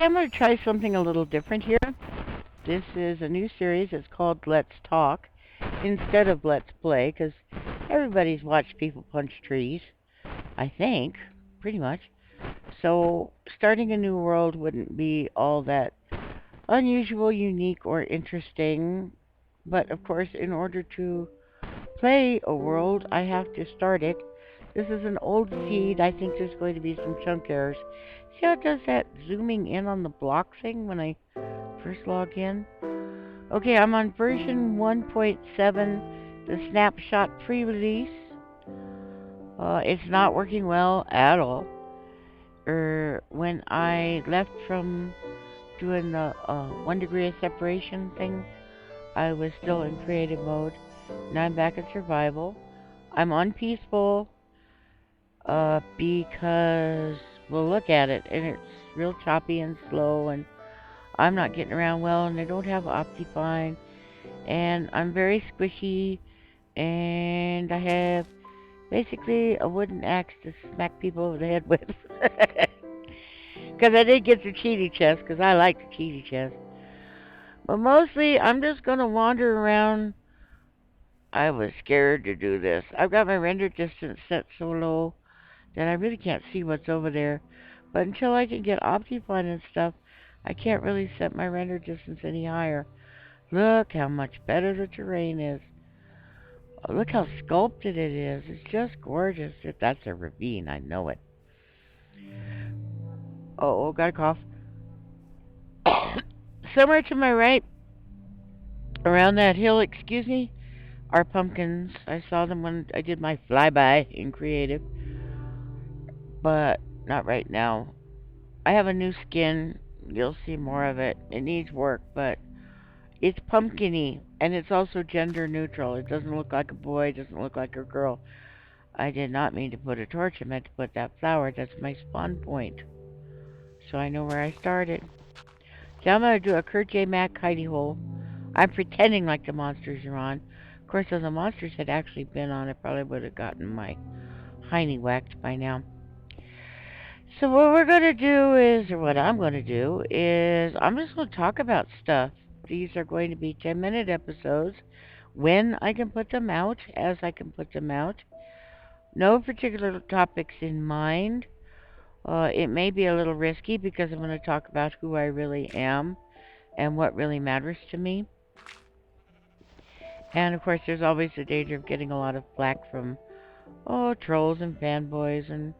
I'm going to try something a little different here. This is a new series. It's called Let's Talk instead of Let's Play, because everybody's watched people punch trees, I think, pretty much. So starting a new world wouldn't be all that unusual, unique, or interesting. But of course, in order to play a world, I have to start it. This is an old seed. I think there's going to be some chunk errors. See how it does that zooming in on the block thing when I first log in? Okay, I'm on version 1.7, the snapshot pre-release. It's not working well at all. When I left from doing the 1 degree of separation thing, I was still in creative mode. Now I'm back in survival. I'm on peaceful because we'll look at it and it's real choppy and slow, and I'm not getting around well, and I don't have OptiFine, and I'm very squishy, and I have basically a wooden axe to smack people over the head with. Because I did get the cheaty chest, because I like the cheaty chest. But mostly, I'm just going to wander around. I was scared to do this. I've got my render distance set so low that I really can't see what's over there. But until I can get OptiFine and stuff, I can't really set my render distance any higher. Look how much better the terrain is. Oh, look how sculpted it is. It's just gorgeous. If that's a ravine, I know it. Oh, got a cough. Somewhere to my right, around that hill, excuse me, are pumpkins. I saw them when I did my flyby in creative, but not right now. I have a new skin. You'll see more of it. It needs work, but it's pumpkiny, and it's also gender neutral. It doesn't look like a boy, it doesn't look like a girl. I did not mean to put a torch. I meant to put that flower. That's my spawn point. So I know where I started. So I'm going to do a Kurt J. Mack hidey hole. I'm pretending like the monsters are on. Of course, if the monsters had actually been on, I probably would have gotten my hiney whacked by now. So what we're going to do is, or what I'm going to do is, I'm just going to talk about stuff. These are going to be 10-minute episodes. When I can put them out, as I can put them out. No particular topics in mind. It may be a little risky because I'm going to talk about who I really am and what really matters to me. And of course, there's always the danger of getting a lot of flack from trolls and fanboys and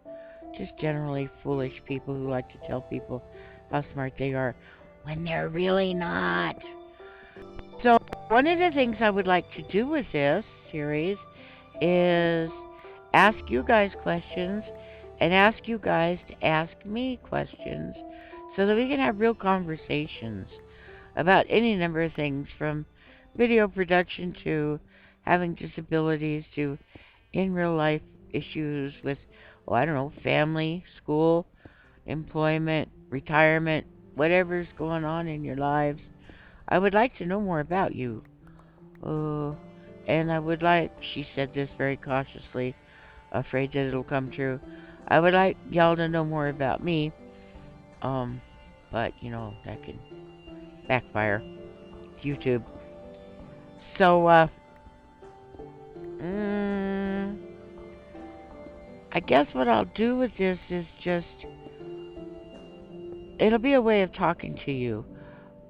just generally foolish people who like to tell people how smart they are when they're really not. So one of the things I would like to do with this series is ask you guys questions and ask you guys to ask me questions so that we can have real conversations about any number of things, from video production to having disabilities to in real life issues with, I don't know, family, school, employment, retirement, whatever's going on in your lives. I would like to know more about you. And I would like, she said this very cautiously, afraid that it'll come true. I would like y'all to know more about me. But, that could backfire. YouTube. So, I guess what I'll do with this is just, it'll be a way of talking to you.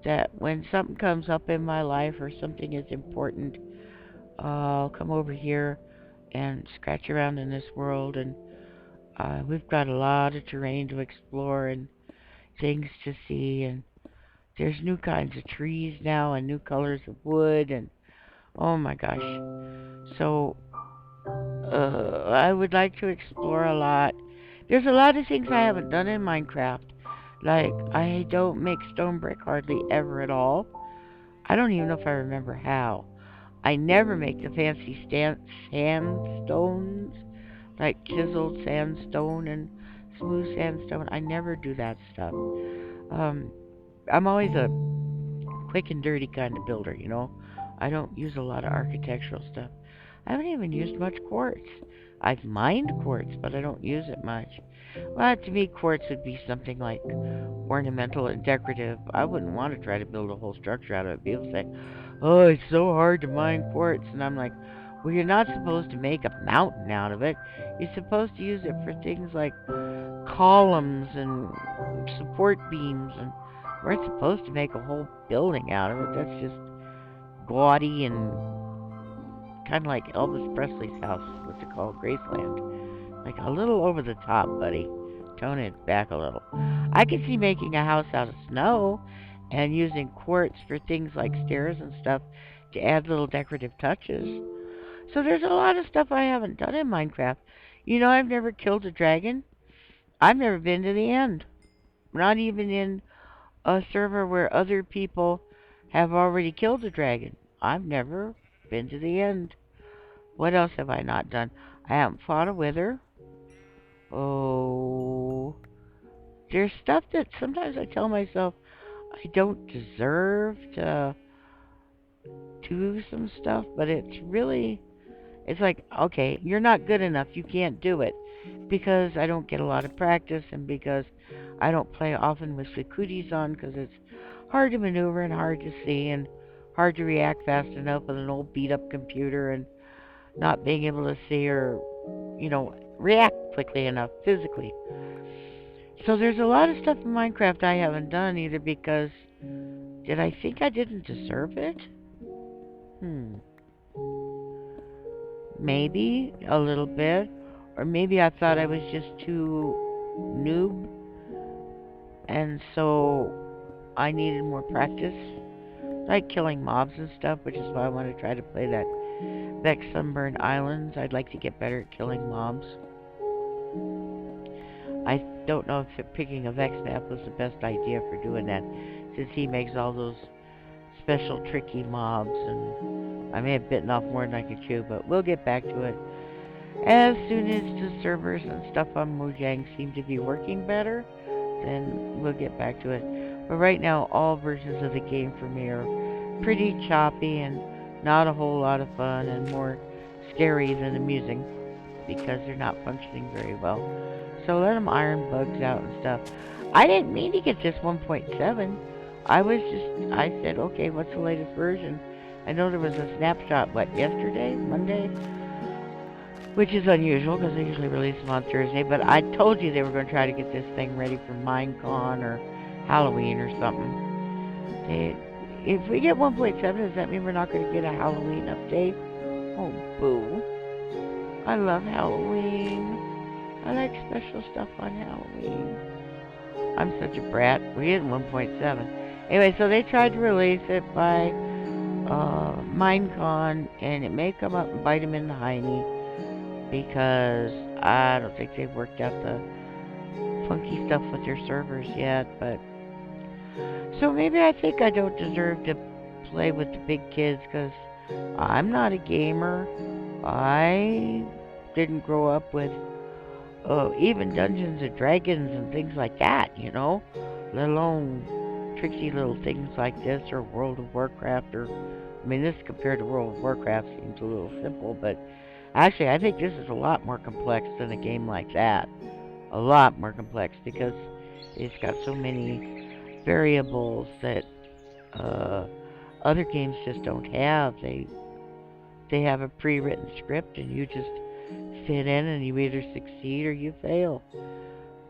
That when something comes up in my life or something is important, I'll come over here and scratch around in this world, and we've got a lot of terrain to explore and things to see, and there's new kinds of trees now and new colors of wood, and oh my gosh. So I would like to explore a lot. There's a lot of things I haven't done in Minecraft. Like, I don't make stone brick hardly ever at all. I don't even know if I remember how. I never make the fancy sandstones, like chiseled sandstone and smooth sandstone. I never do that stuff. I'm always a quick and dirty kind of builder, I don't use a lot of architectural stuff. I haven't even used much quartz. I've mined quartz, but I don't use it much. Well, to me, quartz would be something like ornamental and decorative. I wouldn't want to try to build a whole structure out of it. People say, "Oh, it's so hard to mine quartz," and I'm like, "Well, you're not supposed to make a mountain out of it. You're supposed to use it for things like columns and support beams, and we're supposed to make a whole building out of it. That's just gaudy and kind of like Elvis Presley's house. What's it called? Graceland. Like a little over the top, buddy. Tone it back a little. I could see making a house out of snow and using quartz for things like stairs and stuff to add little decorative touches. So there's a lot of stuff I haven't done in Minecraft. You know, I've never killed a dragon. I've never been to the end. Not even in a server where other people have already killed a dragon. I've never been to the end. What else have I not done? I haven't fought a wither. Oh, there's stuff that sometimes I tell myself I don't deserve to do some stuff, but it's like, okay, you're not good enough, you can't do it. Because I don't get a lot of practice and because I don't play often with cooties on because it's hard to maneuver and hard to see and hard to react fast enough with an old beat up computer and not being able to see or, react quickly enough physically. So there's a lot of stuff in Minecraft I haven't done either because did I think I didn't deserve it? Hmm. Maybe a little bit. Or maybe I thought I was just too noob and so I needed more practice. Like killing mobs and stuff, which is why I want to try to play that Vex Sunburned Islands. I'd like to get better at killing mobs. I don't know if picking a Vex map was the best idea for doing that, since he makes all those special tricky mobs, and I may have bitten off more than I could chew, but we'll get back to it. As soon as the servers and stuff on Mojang seem to be working better, then we'll get back to it. But right now, all versions of the game for me are pretty choppy and not a whole lot of fun and more scary than amusing because they're not functioning very well. So let them iron bugs out and stuff. I didn't mean to get this 1.7. I said, okay, what's the latest version? I know there was a snapshot, yesterday? Monday? Which is unusual because they usually release them on Thursday. But I told you they were going to try to get this thing ready for Minecon or Halloween or something. If we get 1.7, does that mean we're not going to get a Halloween update? Oh, boo. I love Halloween. I like special stuff on Halloween. I'm such a brat. We get 1.7. Anyway, so they tried to release it by Minecon, and it may come up and bite them in the hiney because I don't think they've worked out the funky stuff with their servers yet. But so maybe I think I don't deserve to play with the big kids because I'm not a gamer. I didn't grow up with even Dungeons and Dragons and things like that, let alone tricksy little things like this or World of Warcraft this compared to World of Warcraft seems a little simple, but actually I think this is a lot more complex than a game like that. A lot more complex because it's got so many variables that other games just don't have. They have a pre-written script and you just fit in and you either succeed or you fail.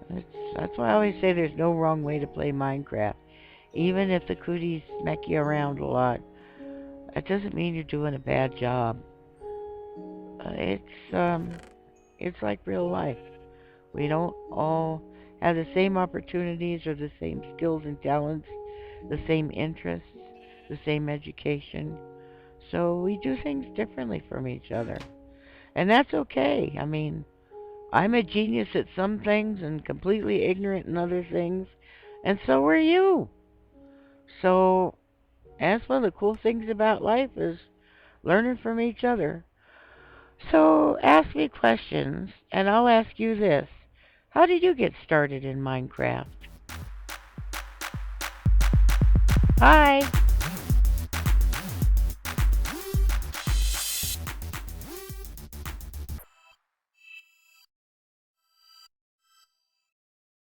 That's why I always say there's no wrong way to play Minecraft. Even if the cooties smack you around a lot, that doesn't mean you're doing a bad job. It's like real life. We don't all have the same opportunities or the same skills and talents, the same interests, the same education. So we do things differently from each other. And that's okay. I'm a genius at some things and completely ignorant in other things. And so are you. So that's one of the cool things about life is learning from each other. So ask me questions, and I'll ask you this. How did you get started in Minecraft? Hi.